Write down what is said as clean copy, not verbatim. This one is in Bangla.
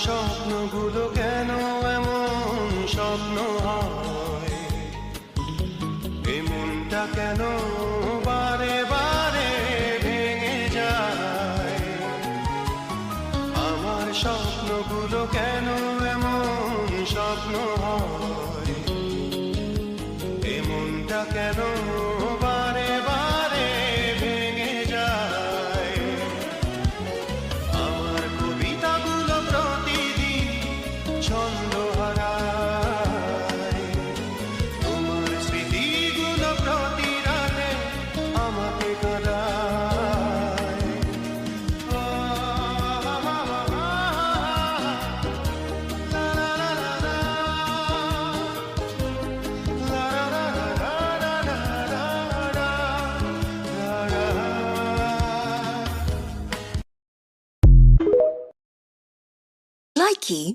স্বপ্নগুলো কেন এমন স্বপ্ন হয়, এ মনটা কেন বারে বারে ভেঙে যায়। আমার স্বপ্নগুলো কেন এমন স্বপ্ন হয়, এ মনটা কেন বারে বারে ভেঙে যায়। আমার কবিতাগুলো প্রতিদিন ছন্দ হারায়, তোমার স্মৃতিগুলো প্রতি রাতে আমাকে কাঁদায়। লা লা লা লা লা, লা লা লা লা লা, লা লা লা লা লা লা লা। Likey